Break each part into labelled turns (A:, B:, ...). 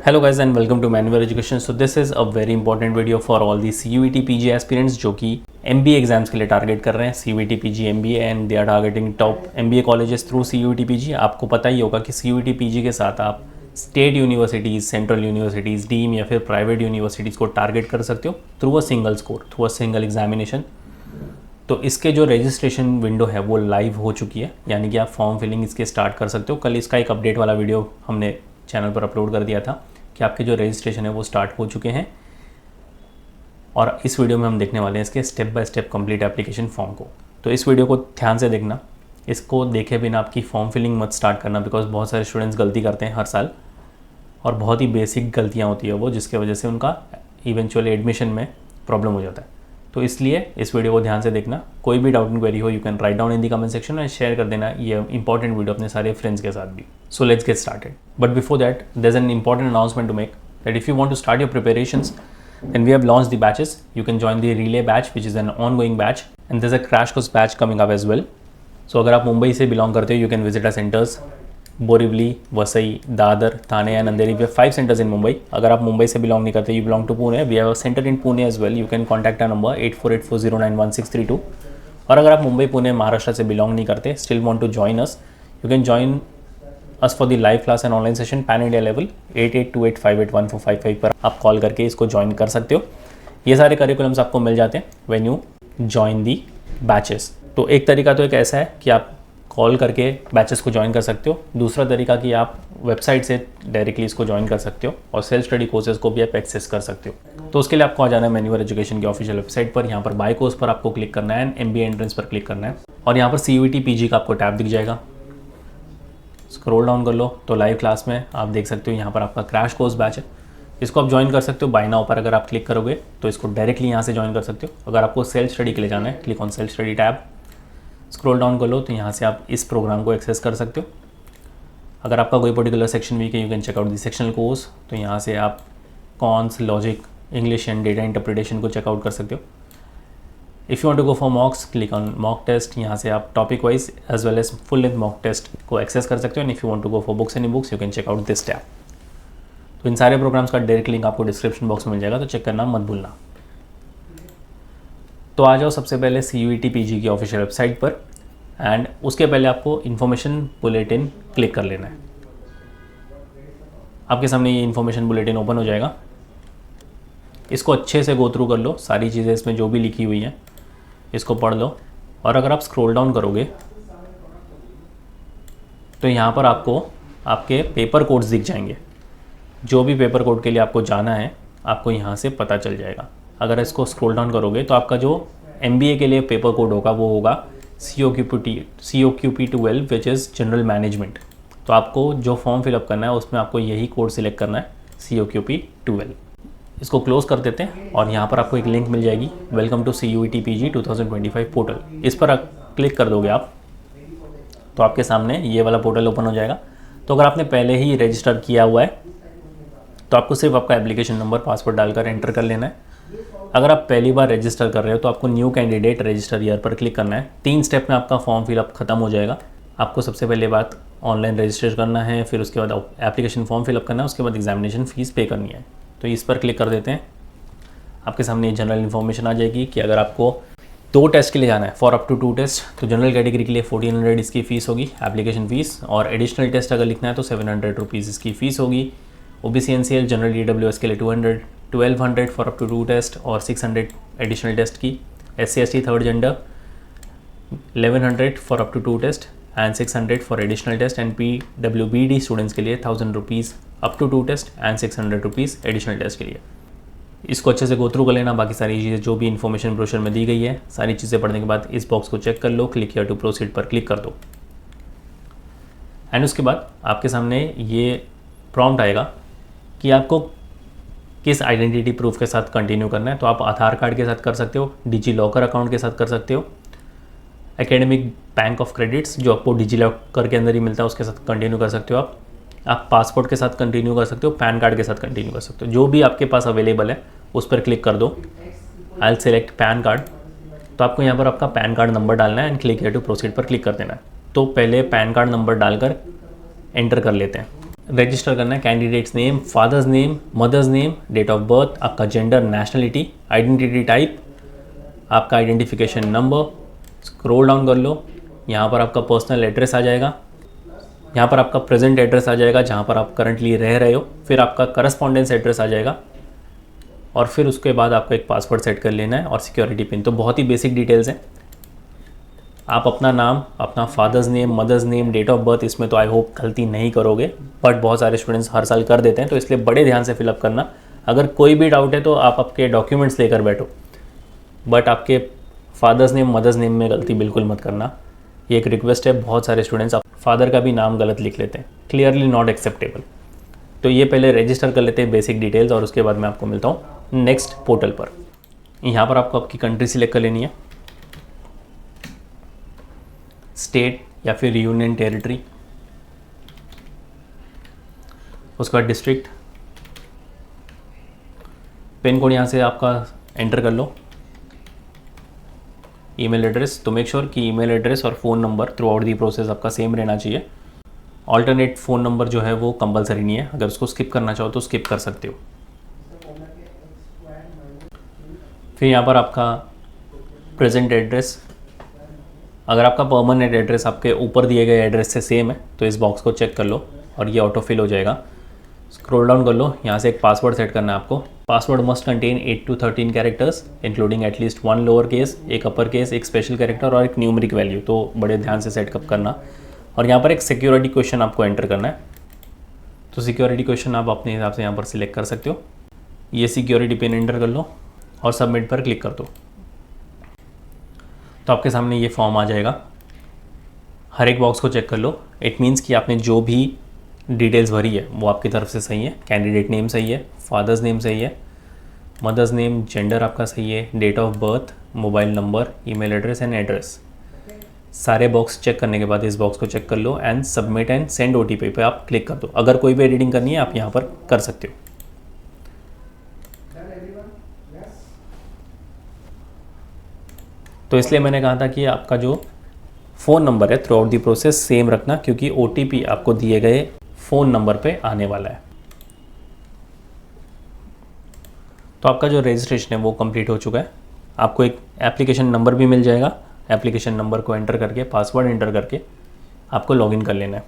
A: Hello guys and welcome to Manual Education. So this is a very important video for all the CUET PG aspirants जो कि MBA exams के लिए target कर रहे हैं CUET PG MBA and they are targeting top MBA colleges through CUET PG। आपको पता ही होगा कि CUET PG के साथ आप state universities, central universities, deem या फिर प्राइवेट यूनिवर्सिटीज़ को टारगेट कर सकते हो through a single score, through a single examination. तो इसके जो रजिस्ट्रेशन विंडो है वो लाइव हो चुकी है, यानी कि आप फॉर्म फिलिंग इसके स्टार्ट कर सकते हो। कल इसका एक अपडेट वाला वीडियो हमने चैनल पर अपलोड कर दिया था कि आपके जो रजिस्ट्रेशन है वो स्टार्ट हो चुके हैं, और इस वीडियो में हम देखने वाले हैं इसके step by step complete application form को। तो इस वीडियो को ध्यान से देखना, इसको देखे बिना आपकी फॉर्म फिलिंग मत स्टार्ट करना, बिकॉज बहुत सारे स्टूडेंट्स गलती करते हैं हर साल और बहुत ही बेसिक गलतियाँ होती है वो, जिसके वजह से उनका इवेंचुअली एडमिशन में प्रॉब्लम हो जाता है। तो इसलिए इस वीडियो को ध्यान से देखना। कोई भी डाउट क्वेरी हो you can write down in the comment section and share कर देना ये इंपॉर्टेंट वीडियो अपने सारे फ्रेंड्स के साथ भी। So let's get started, but before that there is an important announcement to make that if you want to start your preparations then we have launched the batches. You can join the relay batch which is an ongoing batch and there's a crash course batch coming up as well. So अगर आप मुंबई से belong करते हो you can visit our centers Borivali, Vasai, Dadar, Thane and Andheri. We have 5 centers in Mumbai. अगर आप मुंबई से belong नहीं करते, you belong to Pune, we have a centre in Pune as well. You can contact our number 8484091632। और अगर आप मुंबई, पुणे, महाराष्ट्र से बिलोंग नहीं करते, still want to join us, you can join us for the live class and online session pan India level 8828581455 पर आप call करके इसको ज्वाइन कर सकते हो। ये सारे करिकुलम्स आपको मिल जाते हैं when you join the batches. तो एक तरीका तो एक ऐसा है कि आप कॉल करके बैचेस को ज्वाइन कर सकते हो, दूसरा तरीका कि आप वेबसाइट से डायरेक्टली इसको ज्वाइन कर सकते हो और सेल्फ स्टडी कोर्सेज को भी आप एक्सेस कर सकते हो। तो उसके लिए आपको आ जाना है मैन्युअल एजुकेशन की ऑफिशियल वेबसाइट पर। यहाँ पर बाय कोर्स पर आपको क्लिक करना है एंड MBA एंट्रेंस पर क्लिक करना है और यहाँ पर CUET PG का आपको टैब दिख जाएगा। स्क्रॉल डाउन कर लो तो लाइव क्लास में आप देख सकते हो यहाँ पर आपका क्रैश कोर्स बैच है, इसको आप ज्वाइन कर सकते हो। बाय नाउ पर अगर आप क्लिक करोगे तो इसको डायरेक्टली यहाँ से ज्वाइन कर सकते हो। अगर आपको सेल्फ स्टडी के लिए जाना है, click on self study tab, scroll down कर लो तो यहाँ से आप इस प्रोग्राम को एक्सेस कर सकते हो। अगर आपका कोई पर्टिकुलर सेक्शन वीक है you can check out the sectional course, तो यहाँ से आप quants, logic, English and data interpretation को चेकआउट कर सकते हो। If you want to go for mocks, click on mock test, यहाँ से आप topic wise as well as full length mock test को एक्सेस कर सकते हो। And if you want to go for books and books you can check out this tab. तो इन सारे प्रोग्राम्स का डायरेक्ट लिंक आपको डिस्क्रिप्शन बॉक्स में मिल जाएगा, तो चेक करना मत भूलना। तो आ जाओ सबसे पहले CUET PG की ऑफिशियल वेबसाइट पर एंड उसके पहले आपको इन्फॉर्मेशन बुलेटिन क्लिक कर लेना है। आपके सामने ये इन्फॉर्मेशन बुलेटिन ओपन हो जाएगा, इसको अच्छे से गो थ्रू कर लो, सारी चीज़ें इसमें जो भी लिखी हुई हैं इसको पढ़ लो। और अगर आप स्क्रॉल डाउन करोगे तो यहाँ पर आपको आपके पेपर कोड्स दिख जाएंगे। जो भी पेपर कोड के लिए आपको जाना है आपको यहाँ से पता चल जाएगा। अगर इसको स्क्रॉल डाउन करोगे तो आपका जो MBA के लिए पेपर कोड होगा वो होगा COQP 12 which is general management. तो आपको जो फॉर्म फिलअप करना है उसमें आपको यही कोड सिलेक्ट करना है, COQP 12। इसको क्लोज कर देते हैं और यहाँ पर आपको एक लिंक मिल जाएगी, welcome to CUET PG 2025 portal. इस पर क्लिक कर दोगे आप तो आपके सामने ये वाला पोर्टल ओपन हो जाएगा। तो अगर आपने पहले ही रजिस्टर किया हुआ है तो आपको सिर्फ आपका एप्लीकेशन नंबर, पासवर्ड डालकर एंटर कर लेना है। अगर आप पहली बार रजिस्टर कर रहे हो तो आपको न्यू कैंडिडेट रजिस्टर ईयर पर क्लिक करना है। 3 स्टेप में आपका फॉर्म फिलअप खत्म हो जाएगा। आपको सबसे पहले बात ऑनलाइन रजिस्टर करना है, फिर उसके बाद एप्लीकेशन फॉर्म फिलअप करना है, उसके बाद एग्जामिनेशन फ़ीस पे करनी है। तो इस पर क्लिक कर देते हैं। आपके सामने जनरल इन्फॉर्मेशन आ जाएगी कि अगर आपको 2 टेस्ट के लिए जाना है फॉर अप टू 2 टेस्ट तो जनरल कैटेगरी के लिए 1400 इसकी फ़ीस होगी एप्लीकेशन फ़ीस, और एडिशनल टेस्ट अगर लिखना है तो 700 रुपीज़ इसकी फ़ीस होगी। OBC NCL जनरल EWS के लिए 200, 1200 फॉर अप टू 2 टेस्ट और 600 एडिशनल टेस्ट की। SC ST third gender 1100 for up to 2 test and 600 for additional test. And PWBD students के लिए 1000 rupees up to 2 test and 600 rupees additional test के लिए। इसको अच्छे से गो थ्रू कर लेना। बाकी सारी चीज़ें जो भी इन्फॉर्मेशन ब्रोशर में दी गई है सारी चीज़ें पढ़ने के बाद इस बॉक्स को चेक कर लो, क्लिक हियर टू प्रोसीड पर क्लिक कर दो। एंड उसके बाद आपके सामने ये प्रॉम्प्ट आएगा कि आपको किस आइडेंटिटी प्रूफ के साथ कंटिन्यू करना है। तो आप आधार कार्ड के साथ कर सकते हो, डिजी लॉकर अकाउंट के साथ कर सकते हो, एकेडमिक बैंक ऑफ क्रेडिट्स जो आपको डिजी लॉकर के अंदर ही मिलता है उसके साथ कंटिन्यू कर सकते हो। आप पासपोर्ट के साथ कंटिन्यू कर सकते हो, पैन कार्ड के साथ कंटिन्यू कर सकते हो, जो भी आपके पास अवेलेबल है उस पर क्लिक कर दो। I will select pan card. तो आपको यहाँ पर आपका पैन कार्ड नंबर डालना है and click here to proceed पर क्लिक कर देना है। तो पहले पैन कार्ड नंबर डालकर एंटर कर लेते हैं। रजिस्टर करना है candidate's name, father's name, mother's name, date of birth, आपका जेंडर, नेशनलिटी, आइडेंटिटी टाइप, आपका आइडेंटिफिकेशन नंबर। स्क्रॉल डाउन कर लो, यहाँ पर आपका पर्सनल एड्रेस आ जाएगा, यहाँ पर आपका प्रेजेंट एड्रेस आ जाएगा जहाँ पर आप करंटली रह रहे हो, फिर आपका करस्पॉन्डेंस एड्रेस आ जाएगा और फिर उसके बाद आपको एक पासवर्ड सेट कर लेना है और सिक्योरिटी पिन। तो बहुत ही बेसिक डिटेल्स हैं। आप अपना नाम, अपना father's name, mother's name, date of birth, इसमें तो आई होप गलती नहीं करोगे, बट बहुत सारे स्टूडेंट्स हर साल कर देते हैं, तो इसलिए बड़े ध्यान से फिलअप करना। अगर कोई भी डाउट है तो आप आपके डॉक्यूमेंट्स लेकर बैठो, बट आपके फादर्स नेम, मदर्स नेम में गलती बिल्कुल मत करना। ये एक रिक्वेस्ट है, बहुत सारे स्टूडेंट्स फादर का भी नाम गलत लिख लेते हैं, क्लियरली नॉट एक्सेप्टेबल। तो ये पहले रजिस्टर कर लेते हैं बेसिक डिटेल्स और उसके बाद मैं आपको मिलता हूँ नेक्स्ट पोर्टल पर। यहाँ पर आपको आपकी कंट्री सिलेक्ट कर लेनी है, स्टेट या फिर यूनियन टेरिटरी, उसके बाद डिस्ट्रिक्ट, पिन कोड यहाँ से आपका एंटर कर लो, ईमेल एड्रेस, तो मेक श्योर कि ईमेल एड्रेस और phone number through out the process आपका सेम रहना चाहिए। ऑल्टरनेट फ़ोन नंबर जो है वो कंपलसरी नहीं है, अगर उसको स्किप करना चाहो तो स्किप कर सकते हो। फिर यहाँ पर आपका प्रेजेंट एड्रेस, अगर आपका परमानेंट एड्रेस आपके ऊपर दिए गए एड्रेस से सेम है तो इस बॉक्स को चेक कर लो और ये ऑटो फिल हो जाएगा। स्क्रॉल डाउन कर लो, यहाँ से एक पासवर्ड सेट करना है आपको। Password must contain 8 to 13 characters including at least 1 lower case, एक अपर केस, एक स्पेशल कैरेक्टर और एक न्यूमेरिक वैल्यू, तो बड़े ध्यान से सेटअप करना। और यहाँ पर एक सिक्योरिटी क्वेश्चन आपको एंटर करना है, तो सिक्योरिटी क्वेश्चन आप अपने हिसाब से यहाँ पर सिलेक्ट कर सकते हो। ये सिक्योरिटी पिन एंटर कर लो और सबमिट पर क्लिक कर दो, तो आपके सामने ये फॉर्म आ जाएगा। हर एक बॉक्स को चेक कर लो, इट मीन्स कि आपने जो भी डिटेल्स भरी है वो आपकी तरफ से सही है। कैंडिडेट नेम सही है, फादर्स नेम सही है, मदर्स नेम, जेंडर आपका सही है, date of birth, mobile number, email address and address. सारे बॉक्स चेक करने के बाद इस बॉक्स को चेक कर लो and submit and send OTP पे आप क्लिक कर दो। अगर कोई भी एडिटिंग करनी है आप यहाँ पर कर सकते हो। तो इसलिए मैंने कहा था कि आपका जो फ़ोन नंबर है through out the process same रखना, क्योंकि OTP आपको दिए गए फ़ोन नंबर पे आने वाला है। तो आपका जो रजिस्ट्रेशन है वो कंप्लीट हो चुका है। आपको एक एप्लीकेशन नंबर भी मिल जाएगा, एप्लीकेशन नंबर को एंटर करके, पासवर्ड एंटर करके आपको लॉगिन कर लेना है।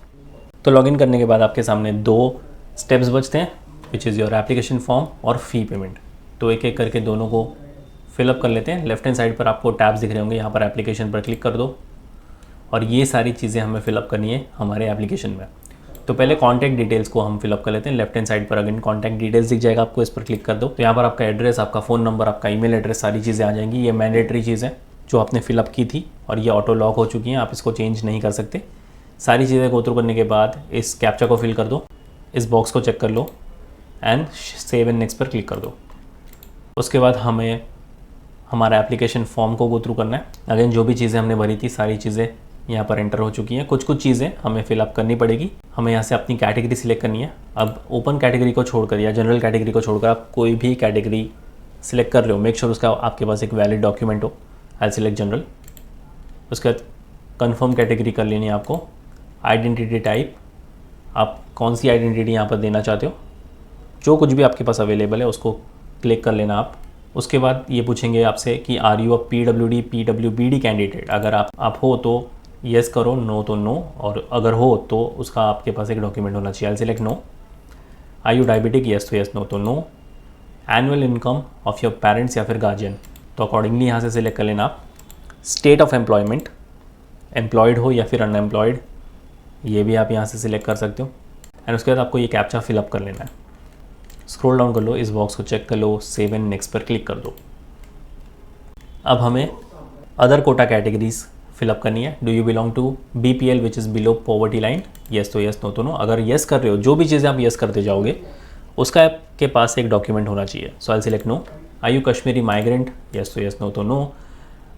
A: तो लॉगिन करने के बाद आपके सामने 2 स्टेप्स बचते हैं, which is your application form और फ़ी पेमेंट। तो एक एक करके दोनों को फिलअप कर लेते हैं। लेफ्ट हैंड साइड पर आपको टैब्स दिख रहे होंगे, यहाँ पर एप्लीकेशन पर क्लिक कर दो और ये सारी चीज़ें हमें फिलअप करनी है हमारे एप्लीकेशन में। तो पहले कॉन्टैक्ट डिटेल्स को हम फिलअप कर लेते हैं। लेफ्ट हैंड साइड पर अगेन कॉन्टैक्ट डिटेल्स दिख जाएगा आपको, इस पर क्लिक कर दो। तो यहाँ पर आपका एड्रेस, आपका फ़ोन नंबर, आपका ईमेल एड्रेस, सारी चीज़ें आ जाएंगी। ये मैंडेटरी चीज़ है जो आपने फिलअप की थी और ये ऑटो लॉक हो चुकी हैं, आप इसको चेंज नहीं कर सकते। सारी चीज़ें गो थ्रू करने के बाद इस कैप्चा को फिल कर दो, इस बॉक्स को चेक कर लो एंड सेव एंड नेक्स्ट पर क्लिक कर दो। उसके बाद हमें हमारा एप्लीकेशन फॉर्म को गो थ्रू करना है। अगेन जो भी चीज़ें हमने भरी थी सारी चीज़ें यहाँ पर एंटर हो चुकी हैं। कुछ कुछ चीज़ें हमें फिलअप करनी पड़ेगी। हमें यहाँ से अपनी कैटेगरी सिलेक्ट करनी है। अब ओपन कैटेगरी को छोड़कर या जनरल कैटेगरी को छोड़कर आप कोई भी कैटेगरी सिलेक्ट कर रहे हो, मेक श्योर उसका आपके पास एक वैलिड डॉक्यूमेंट हो। आई सिलेक्ट जनरल। उसके बाद कन्फर्म कैटेगरी कर लेनी है आपको। आइडेंटिटी टाइप, आप कौन सी आइडेंटिटी यहाँ पर देना चाहते हो, जो कुछ भी आपके पास अवेलेबल है उसको क्लिक कर लेना आप। उसके बाद ये पूछेंगे आपसे कि are you a PWD PWBD candidate. अगर आप हो तो येस करो, नो तो नो, और अगर हो तो उसका आपके पास एक डॉक्यूमेंट होना चाहिए। I select no. Are you diabetic, yes तो येस, नो तो no. Annual income of your parents या फिर गार्जियन, तो अकॉर्डिंगली यहाँ से सिलेक्ट कर लेना आप। स्टेट ऑफ एम्प्लॉयमेंट, एम्प्लॉयड हो या फिर अनएम्प्लॉयड, ये भी आप यहाँ से सिलेक्ट कर सकते हो। एंड उसके बाद आपको ये कैप्चा फिलअप कर लेना है। स्क्रॉल डाउन कर लो, इस बॉक्स को चेक कर लो, सेव एंड नेक्स्ट पर क्लिक कर दो। अब हमें अदर कोटा कैटेगरीज फिलअप करनी है। Do you belong to BPL which is below poverty line, yes तो येस, नो तो नो। अगर येस कर रहे हो, जो भी चीज़ें आप येस करते जाओगे उसका आपके पास एक डॉक्यूमेंट होना चाहिए। So I select no. Are you Kashmiri migrant, yes तो येस, नो तो no.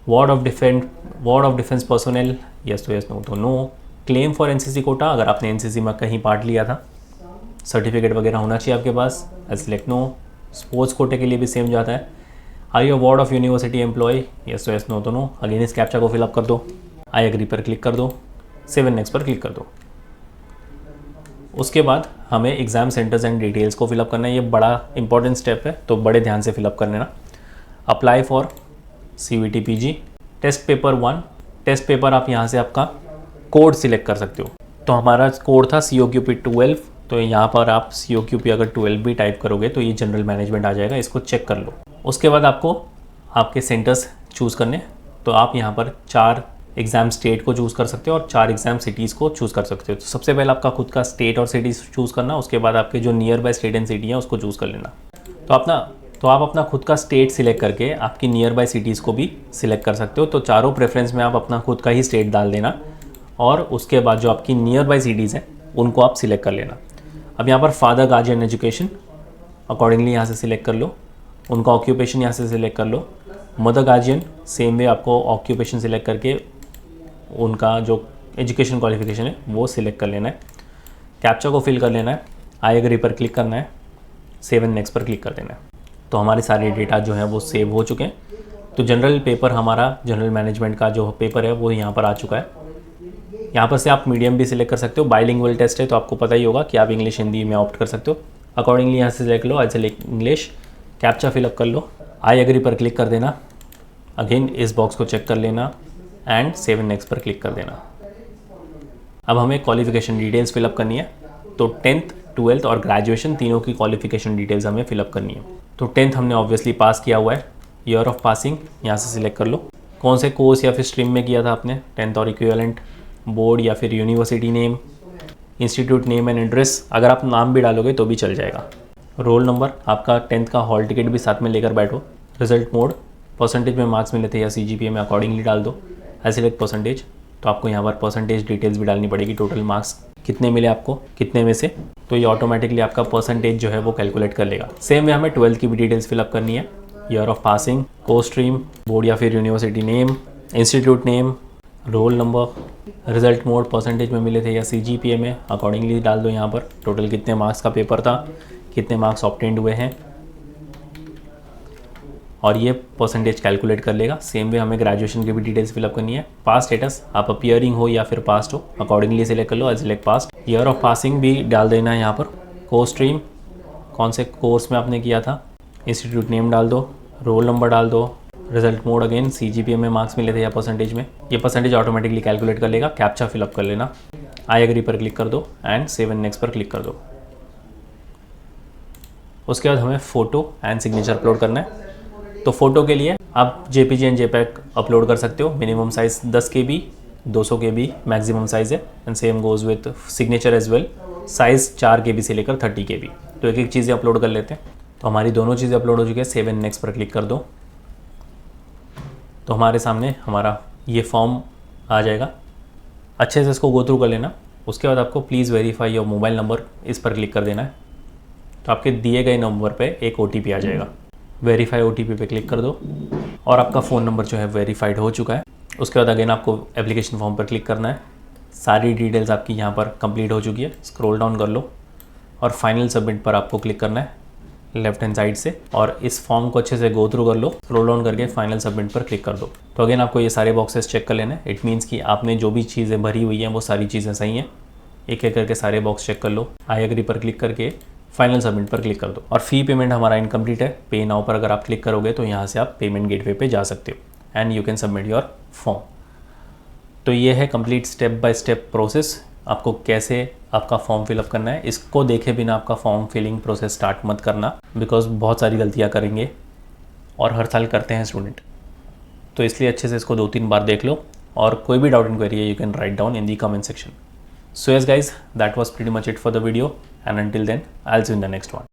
A: Ward of defence personnel, yes तो येस, नो तो no. Claim for NCC quota, अगर आपने NCC में कहीं पार्ट लिया था, सर्टिफिकेट वगैरह होना चाहिए आपके पास। I select no. स्पोर्ट्स कोटे के लिए भी सेम जाता है। Are you award of university employ, yes तो येस, नो तो नो। अगेन इस कैप्चा को फिलअप कर दो। आई एग्री पर क्लिक कर दो, सेव एंड नेक्स्ट पर क्लिक कर दो। उसके बाद हमें एग्ज़ाम सेंटर्स एंड डिटेल्स को फिलअप करना है। ये बड़ा इंपॉर्टेंट स्टेप है, तो बड़े ध्यान से फिलअप कर लेना। Apply for CUET PG test paper 1। Test paper आप यहाँ से आपका कोड सिलेक्ट कर सकते हो। तो हमारा कोड था COQP 12, तो यहाँ पर आप COQP अगर 12 भी टाइप करोगे तो ये जनरल मैनेजमेंट आ जाएगा, इसको चेक कर लो। उसके बाद आपको आपके सेंटर्स चूज़ करने, तो आप यहाँ पर 4 एग्ज़ाम स्टेट को चूज़ कर सकते हो और 4 एग्ज़ाम सिटीज़ को चूज़ कर सकते हो। तो सबसे पहले आपका खुद का स्टेट और सिटी चूज़ करना, उसके बाद आपके जो near by state and city हैं उसको चूज़ कर लेना। तो आप अपना खुद का स्टेट सिलेक्ट करके आपकी नियर बाय सिटीज़ को भी सिलेक्ट कर सकते हो। तो चारों प्रेफरेंस में आप अपना खुद का ही स्टेट डाल देना और उसके बाद जो आपकी नियर बाय सिटीज़ हैं उनको आप सिलेक्ट कर लेना। अब यहाँ पर फादर गार्जियन एजुकेशन अकॉर्डिंगली यहाँ से सिलेक्ट कर लो, उनका ऑक्यूपेशन यहाँ से सिलेक्ट कर लो। मदर गार्जियन सेम वे आपको ऑक्यूपेशन सिलेक्ट करके उनका जो एजुकेशन क्वालिफिकेशन है वो सिलेक्ट कर लेना है। कैप्चा को फिल कर लेना है, आई एग्री पर क्लिक करना है, सेव एंड नेक्स्ट पर क्लिक कर देना है। तो हमारे सारे डेटा जो है वो सेव हो चुके हैं। तो जनरल पेपर हमारा जनरल मैनेजमेंट का जो पेपर है वो यहाँ पर आ चुका है। यहाँ पर से आप मीडियम भी सिलेक्ट कर सकते हो। बाइलिंगुअल टेस्ट है तो आपको पता ही होगा कि आप इंग्लिश हिंदी में ऑप्ट कर सकते हो। अकॉर्डिंगली यहाँ से select low, I select English, captcha fill up कर लो, आई एग्री पर क्लिक कर देना। अगेन इस बॉक्स को चेक कर लेना एंड सेव एंड नेक्स्ट पर क्लिक कर देना। अब हमें क्वालिफिकेशन डिटेल्स फिलअप करनी है। तो 10th 12th और ग्रेजुएशन तीनों की क्वालिफिकेशन डिटेल्स हमें फिलअप करनी है। तो 10th हमने ऑब्वियसली पास किया हुआ है, ईयर ऑफ पासिंग यहाँ से सिलेक्ट कर लो। कौन से कोर्स या फिर स्ट्रीम में किया था आपने, 10th और इक्विवेलेंट, बोर्ड या फिर university name, institute name and address, अगर आप नाम भी डालोगे तो भी चल जाएगा। रोल नंबर, आपका 10th का हॉल टिकट भी साथ में लेकर बैठो। रिजल्ट मोड, परसेंटेज में मार्क्स मिले थे या CGPA में अकॉर्डिंगली डाल दो। आई सिलेक्ट परसेंटेज, तो आपको यहाँ पर परसेंटेज डिटेल्स भी डालनी पड़ेगी, टोटल मार्क्स कितने मिले आपको, कितने में से, तो ये ऑटोमेटिकली आपका परसेंटेज जो है वो कैलकुलेट कर लेगा। सेम वे हमें 12th की भी डिटेल्स फिलअप करनी है। Year of passing, course stream, board या फिर university name, institute name, roll number, result mode, percentage में मिले थे या CGPA में अकॉर्डिंगली डाल दो। यहाँ पर टोटल कितने मार्क्स का पेपर था, कितने मार्क्स ऑब्टेन्ड हुए हैं, और ये परसेंटेज कैलकुलेट कर लेगा। सेम वे हमें ग्रेजुएशन की भी डिटेल्स फिलअप करनी है। पास स्टेटस, आप अपीयरिंग हो या फिर पास्ट हो, अकॉर्डिंगली सिलेक्ट कर लो, I select past. Year of passing भी डाल देना है यहाँ पर। कोर्स स्ट्रीम, कौन से कोर्स में आपने किया था, इंस्टीट्यूट नेम डाल दो, रोल नंबर डाल दो, रिजल्ट मोड अगेन CGPA में मार्क्स मिले थे या परसेंटेज में, ये परसेंटेज ऑटोमेटिकली कैलकुलेट कर लेगा। कैप्चा फिलअप कर लेना, आई एग्री पर क्लिक कर दो एंड सेव एंड नेक्स्ट पर क्लिक कर दो। उसके बाद हमें फ़ोटो एंड सिग्नेचर अपलोड करना है। तो फ़ोटो के लिए आप JPG एंड JPEG अपलोड कर सकते हो। Minimum size 10 KB, 200 KB maximum size है, and same goes with signature as well. Size 4 KB से लेकर 30 KB। तो एक एक चीज़ें अपलोड कर लेते हैं। तो हमारी दोनों चीज़ें अपलोड हो चुकी है। सेव एंड नेक्स्ट पर क्लिक कर दो, तो हमारे सामने हमारा ये फॉर्म आ जाएगा। अच्छे से इसको गो थ्रू कर लेना। उसके बाद आपको please verify your mobile number, इस पर क्लिक कर देना है। तो आपके दिए गए नंबर पे एक OTP आ जाएगा। वेरीफाई OTP पे क्लिक कर दो और आपका फ़ोन नंबर जो है वेरीफाइड हो चुका है। उसके बाद अगेन आपको एप्लीकेशन फॉर्म पर क्लिक करना है। सारी डिटेल्स आपकी यहाँ पर कंप्लीट हो चुकी है। स्क्रॉल डाउन कर लो और फाइनल सबमिट पर आपको क्लिक करना है लेफ्ट हैंड साइड से, और इस फॉर्म को अच्छे से गो थ्रू कर लो। स्क्रॉल डाउन करके फाइनल सबमिट पर क्लिक कर दो। तो अगेन आपको ये सारे बॉक्सेस चेक कर लेना है। इट मीन्स कि आपने जो भी चीज़ें भरी हुई हैं वो सारी चीज़ें सही हैं। एक एक करके सारे बॉक्स चेक कर लो। आई एग्री पर क्लिक करके फाइनल सबमिट पर क्लिक कर दो। और फ़ी पेमेंट हमारा इनकम्प्लीट है। पे नाउ पर अगर आप क्लिक करोगे तो यहाँ से आप पेमेंट गेटवे पे जा सकते हो and you can submit your form. तो ये है complete step by step process, आपको कैसे आपका फॉर्म फिलअप करना है। इसको देखे बिना आपका फॉर्म फिलिंग प्रोसेस स्टार्ट मत करना, बिकॉज बहुत सारी गलतियाँ करेंगे और हर साल करते हैं स्टूडेंट। तो इसलिए अच्छे से इसको 2-3 बार देख लो, और कोई भी डाउट इंक्वायरी है you can write down in the comment section. So yes guys, that was pretty much it for the video, and until then I'll see you in the next one.